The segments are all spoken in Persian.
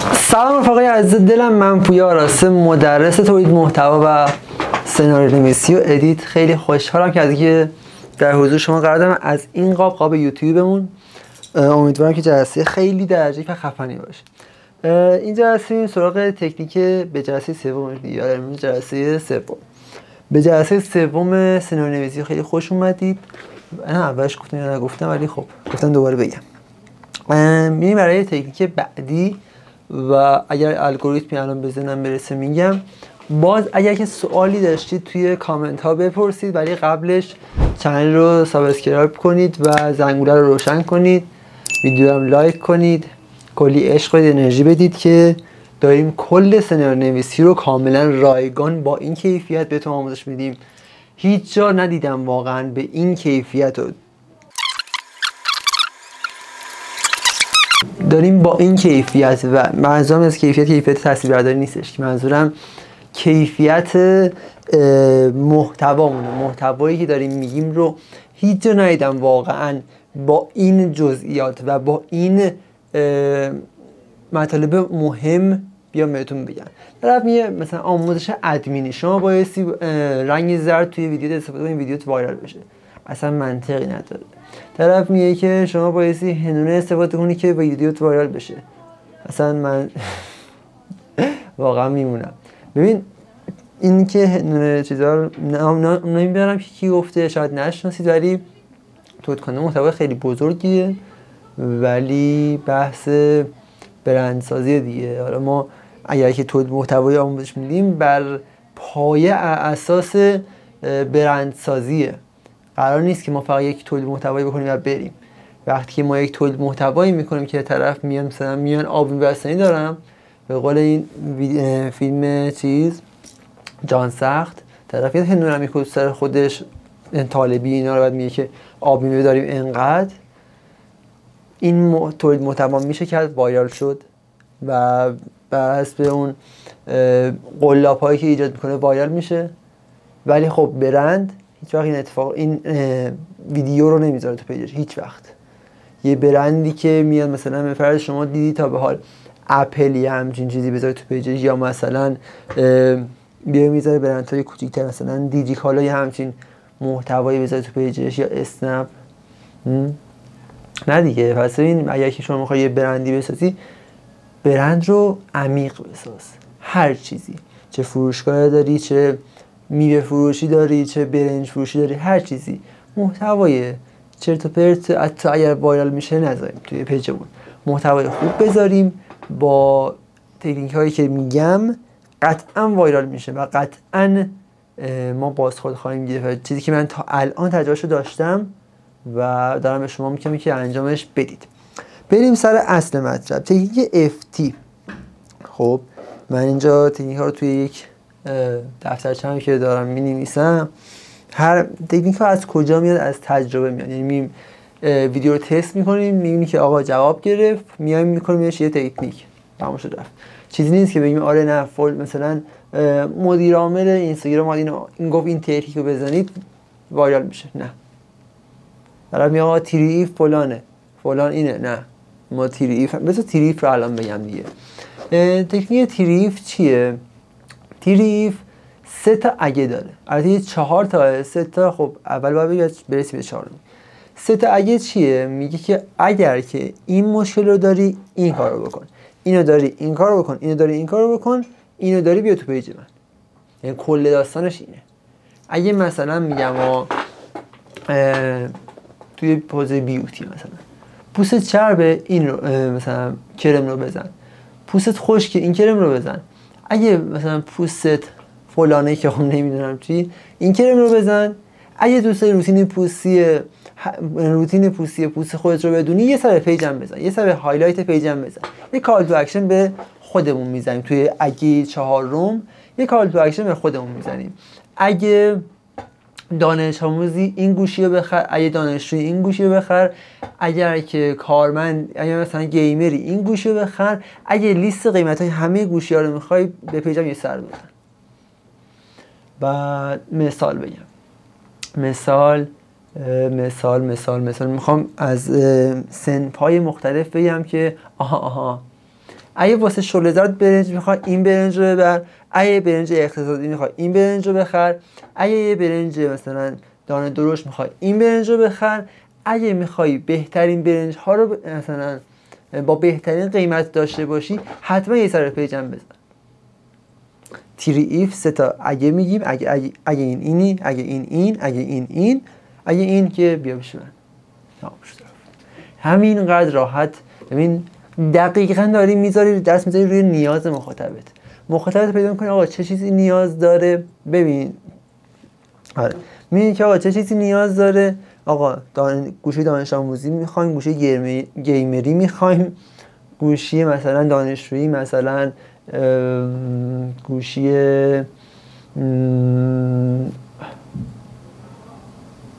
سلام رفقای عزیز دلم، من پویا آراسته، مدرس تولید محتوا و سناریو نویسی و ادیت. خیلی خوشحالم که از اینکه در حضور شما قرار دارم از این قاب یوتیوبمون. امیدوارم که جلسه خیلی درجه و خفنی باشه. این جلسه این سراغ تکنیک به جلسه سوم دیگه، امروز جلسه سوم. به جلسه سوم سناریو نویسی خیلی خوش اومدید. نه اولش گفتم ولی خب گفتم دوباره بگم. میریم برای تکنیک بعدی و اگر الگوریتمی الان بزنم برسه میگم. باز اگر که سوالی داشتید توی کامنت ها بپرسید، ولی قبلش چنل رو سابسکرایب کنید و زنگوله رو روشن کنید، ویدیو هم لایک کنید، کلی عشق و انرژی بدید که داریم کل سناریو نویسی رو کاملا رایگان با این کیفیت بهتون آموزش میدیم. هیچ جا ندیدم واقعا به این کیفیت رو داریم با این کیفیت، و منظورم از کیفیت تصویربرداری نیستش، که منظورم کیفیت محتوایی که داریم میگیم رو هیچ جا ندیدم واقعا با این جزئیات و با این مطالب مهم. بیام بهتون بگم. طرف میگه مثلا آموزش ادمینی، شما بایستی رنگ زرد توی ویدیو استفاده کنید ویدیوت وایرال بشه. اصلا منطقی نداره. طرف میگه که شما بایستی هندونه استفاده کنی که ویدیوت وایرال بشه. اصلا من واقعا میمونم. ببین این که هندونه چیزا رو نمیبرم که کی گفته، شاید نشناسید، ولی تولید کننده محتوا خیلی بزرگیه، ولی بحث برندسازی دیگه. حالا ما اگر که تولید محتوایی آموزش میدیم بر پایه اساس برندسازیه. قرار نیست که ما فقط یک تولید محتوایی بکنیم و بریم. وقتی که ما یک تولید محتوایی میکنیم که طرف میان مثلا میان آب میبرسنی دارم، به قول این فیلم چیز جان سخت، طرف یه هندونه میکنه سر خودش، طالبی اینا رو بعد میگه که آب میوه داریم انقدر، این تولید محتوا میشه که وایرال شد و بر حسب اون قلاب‌هایی که ایجاد میکنه وایرال میشه. ولی خب برند هیچ وقت این ویدیو رو نمیذاره تو پیجش. هیچ وقت یه برندی که میاد مثلا به فرض شما دیدی تا به حال اپل یا همچین چیزی بذاره تو پیجش، یا مثلا بیا میذاره برندهای کوچیک‌تر مثلا دیجی کالا یا همچین محتوایی بذاره تو پیجش، یا اسنپ. نه دیگه. پس ببین اگر که شما میخوای یه برندی بسازی، برند رو عمیق بساز. هر چیزی، چه فروشگاه داری، چه میوه فروشی داری، چه برنج فروشی داری، هر چیزی محتوای چرت و پرت حتی اگر وایرال میشه نذاریم توی پیجمون. محتوای خوب بذاریم با تکنیک هایی که میگم، قطعا وایرال میشه و قطعا ما بازخورد خواهیم گرفت. چیزی که من تا الان تجربهشو داشتم و دارم به شما میگم که انجامش بدید. بریم سر اصل مطلب، تکنیک FT. خب من اینجا تکنیک ها رو توی یک دفترچه‌ای که دارم می‌نویسم. هر تکنیک ها از کجا میاد؟ از تجربه میاد. یعنی ویدیو رو تست می‌کنیم، می‌بینیم که آقا جواب گرفت، میایم می‌کنیمش یه تکنیک، تمام شد رفت. چیزی نیست که بگیم آره نه فول مثلا مدیر عامل اینستاگرام این گفت این تکنیک رو بزنید وایرال میشه. نه. طرف میگه آقا تریف فلانه، فلان اینه. نه، ما تریف بذار تریف رو الان بگم دیگه. تکنیک تریف چیه؟ تریف 3 تا اگه داره. البته 4 تا 3 تا. خب اول باید برسیم به 4. 3 تا اگه چیه؟ میگه که اگر که این مشکل رو داری این کارو بکن، اینو داری این کارو بکن، اینو داری این کارو بکن، اینو داری بیا تو پیج من. یعنی کل داستانش اینه. اگه مثلا میگم توی پوزه بیوتی مثلا پوست چربه، این رو مثلا کرم رو بزن. پوستت خشکه، این کرم رو بزن. اگه مثلا پوستت فلانه که خب نمیدونم چی، این کرم رو بزن. اگه دوست داری روتین پوستی پوست خودت رو بدونی، یه سر پیجم بزن، یه سر هایلایت پیجم بزن. یه کال تو اکشن به خودمون میزنیم توی اگه 4. یه کال تو اکشن به خودمون میزنیم. اگه دانش آموزی این گوشی رو بخر، اگه دانشجویی این گوشی رو بخر، اگر که کارمند، اگه مثلا گیمری این گوشی رو بخر، اگه لیست قیمت‌های همه گوشی‌ها رو می‌خوای به پیجم یه سر بزن. بعد مثال بگم. مثال میخوام از سنپای مختلف بگم که آها اگه واسه شله‌زرد برنج میخوای این برنج رو ببر، اگه برنج اقتصادی میخوای این برنج رو بخر، اگه یه برنج مثلا دانه درشت میخوای این برنج رو بخر، اگه میخوای بهترین برنج ها رو مثلا با بهترین قیمت داشته باشی حتما یه سر پیجم بزن. تیری ایف 3 تا اگه میگیم، اگه این اینی، اگه این اگه این اگه این که بیا بشه من همینقدر راحت. ببین دقیقاً داری میذاری دست میذاری روی نیاز مخاطبت پیدا می‌کنی آقا چه چیزی نیاز داره. ببین آره می‌بینی که آقا چه چیزی نیاز داره. آقا گوشی دانش آموزی می‌خوایم، گوشی گیمری می‌خوایم، گوشی مثلا دانشجویی، مثلا گوشی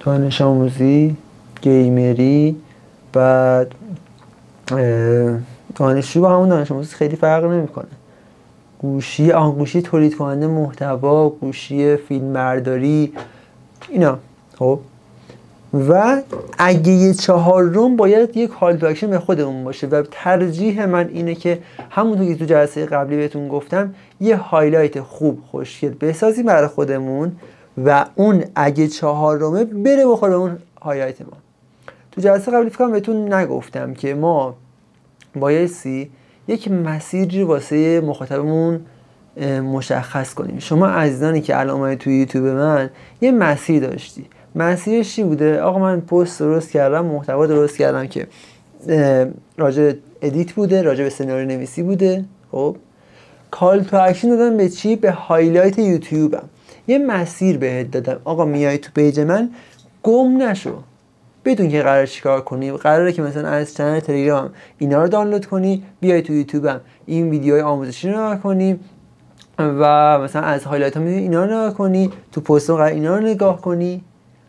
دانش آموزی، گیمری، بعد دانشجو با همون دانش آموزی خیلی فرق نمیکنه. گوشی تولید کننده محتوا، گوشی فیلم برداری، اینا. خب و اگه یه 4 باید یک کال تو اکشن به خودمون باشه و ترجیح من اینه که همونطور که تو جلسه قبلی بهتون گفتم یه هایلایت خوب خوشگل بسازیم برای خودمون و اون اگه 4 بره بخوره اون هایلایت ما. تو جلسه قبلی فکرم بهتون نگفتم که ما بایستی یک مسیری واسه مخاطبمون مشخص کنیم. شما عزیزانی که الان اومدید توی یوتیوب من یه مسیر داشتی. مسیرش چی بوده؟ آقا من پست درست کردم، محتوا درست کردم که راجع ادیت بوده، راجع به سناریو نویسی بوده. خب کال تو اکشن دادم به چی؟ به هایلایت یوتیوبم. یه مسیر بهت دادم. آقا میای تو پیج من گم نشو. بدون که قراره چیکار کنی. قراره که مثلا از چنل تلگرام اینا رو دانلود کنی، بیای تو یوتیوبم این ویدیوهای آموزشی رو نگاه کنی و مثلا از هایلایت ها اینا رو نگاه کنی، تو پست‌ها قراره اینا رو نگاه کنی.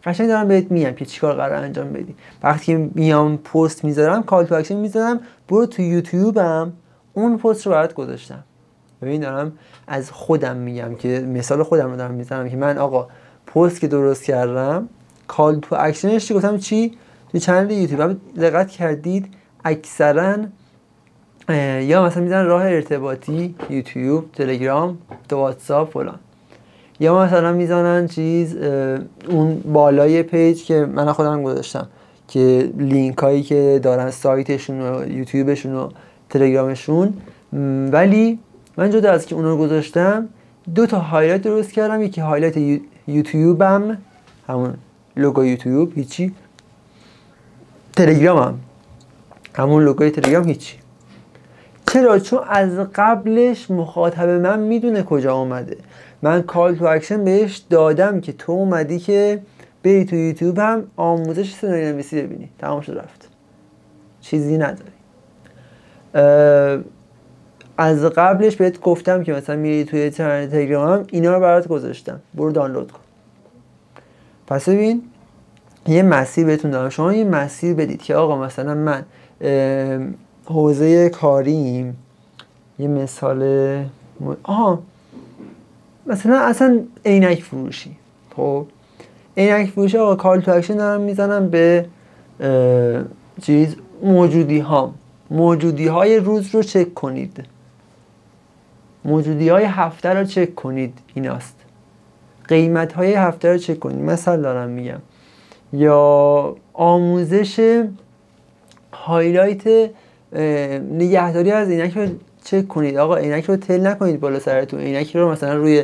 قشنگ دارم بهت میگم که چیکار قراره انجام بدی. وقتی که میام پست میذارم، کال تو اکشن میذارم، برو تو یوتیوبم اون پست رو برات گذاشتم. ببین دارم از خودم میگم که مثال خودم رو دارم میزنم که من آقا پست که درست کردم کال تو اکشنش چی گفتم؟ چی تو چنل یوتیوب دقت کردید اکثرا یا مثلا میزنن راه ارتباطی یوتیوب، تلگرام، تو واتساپ فلان، یا مثلا میزنن چیز اون بالای پیج که من خودم گذاشتم که لینک هایی که دارن سایتشون و یوتیوبشون و تلگرامشون. ولی من جدا از که اون رو گذاشتم 2 تا هایلایت درست کردم. یکی هایلایت یوتیوبم، همون لوگو یوتیوب هیچی، تلگرامم همون لوگوی تلگرام هیچی. چرا؟ چون از قبلش مخاطب من میدونه کجا اومده. من کال تو اکشن بهش دادم که تو اومدی که بری تو یوتیوب هم آموزش سناریو نویسی ببینی، تمام شد رفت، چیزی نداری. از قبلش بهت گفتم که مثلا میری توی چنل تلگرامم اینا رو برات گذاشتم، برو دانلود کن. پس ببین یه مسیر بهتون دادم، شما یه مسیر بدید که آقا مثلا من حوزه کاریم، یه مثال مثلا اصلا عینک فروشی. خب عینک فروشی آقا کال تو اکشن دارم میزنم به چیز موجودی های روز رو چک کنید، موجودی های هفته رو چک کنید، ایناست. قیمت های هفته رو چک کنید، مثلا دارم میگم. یا آموزش هایلایت نگهداری از عینک رو چک کنید. آقا عینک رو تل نکنید بالا سرتون، عینک رو مثلا روی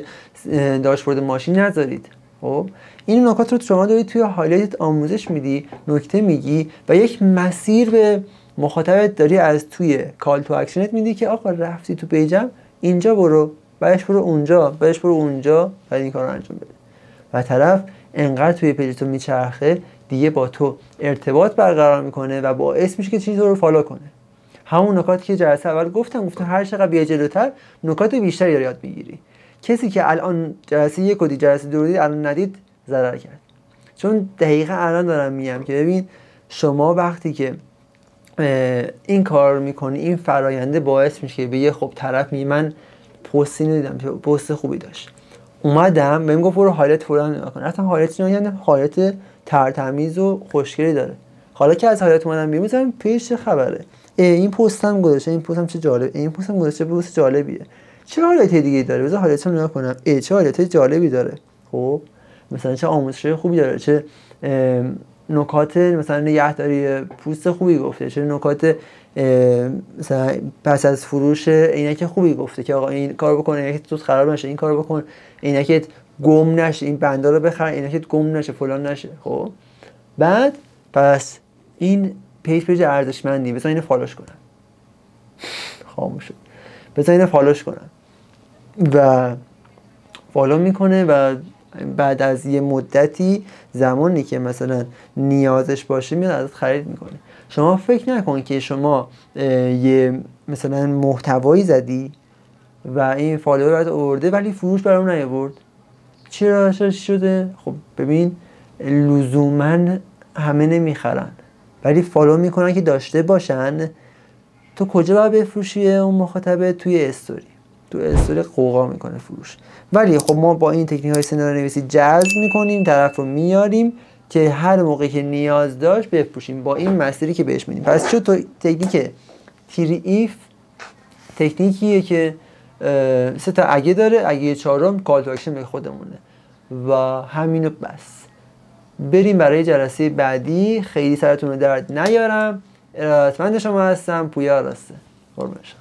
داشبورد ماشین نذارید. خب این نکات رو شما دارید توی هایلایت آموزش میدی، نکته میگی و یک مسیر به مخاطبت داری از توی کال تو اکشنت میدی که آقا رفتی تو پیجم اینجا برو، بعدش برو اونجا، بعدش برو اونجا، بعد این کار رو انجام بده. و طرف انقدر توی پیج تو میچرخه دیگه با تو ارتباط برقرار میکنه و باعث میشه که چیزی رو فالو کنه. همون نکاتی که جلسه اول گفتم هر چقدر بیای جلوتر نکات بیشتری رو یاد میگیری. کسی که الان جلسه 1 و جلسه 2 رو دید الان ندید ضرر کرد. چون دقیقاً الان دارم میگم که ببین شما وقتی که این کار میکنی این فراینده باعث میشه که به یه خب طرف میگه من پستی ندیدم، پست خوبی داشت، اومدم بهم گفت برو هایلایت فلان نگاه کن، حتی هایلایت یعنی هایلایت ترتمیز و خوشگلی داره. حالا که از هایلایت اومدم بیرون میذارم پیج چه خبره، این پستم گذاشته، این پستم چه جالب، این پستم گذاشته پست جالبیه، چه حالت دیگه داره، بذار حالتش رو نگاه کنم، چه حالت جالبی داره. خب مثلا چه آموزش خوبی داره، چه نکات مثلا نگهداری پوست خوبی گفته، چه نکات مثلا پس از فروش عینک خوبی گفته که آقا این کار بکن، عینکت تو خراب نشه، این کار بکن، عینکت گم نشه، این بندا رو بخر، عینکت گم نشه، فلان نشه. خب بعد پس این پیج ارزشمندی، بذار اینو فالوش کنم. خاموش شد. بذار اینو فالوش کنم و فالو میکنه و بعد از یه مدتی زمانی که مثلا نیازش باشه میاد ازت خرید میکنه. شما فکر نکن که شما یه مثلا محتوایی زدی و این فالوور برات آورده ولی فروش برام نیاورد. چرا شده؟ خب ببین لزوما همه نمیخرن ولی فالو میکنن که داشته باشن. تو کجا باید بفروشی اون مخاطبه؟ توی استوری. تو استوری قوقا میکنه فروش. ولی خب ما با این تکنیک های سناریو نویسی جذب میکنیم، طرف رو میاریم که هر موقعی که نیاز داشت بفروشیم با این مسیری که بهش میدیم. پس چون تو تکنیک تیری ایف تکنیکیه که 3 تا اگه داره، اگه 4م کال تو اکشن به خودمونه و همینو بس. بریم برای جلسه بعدی. خیلی سرتون رو درد نیارم. ارادتمند شما هستم، پویا راسته. قربون شما.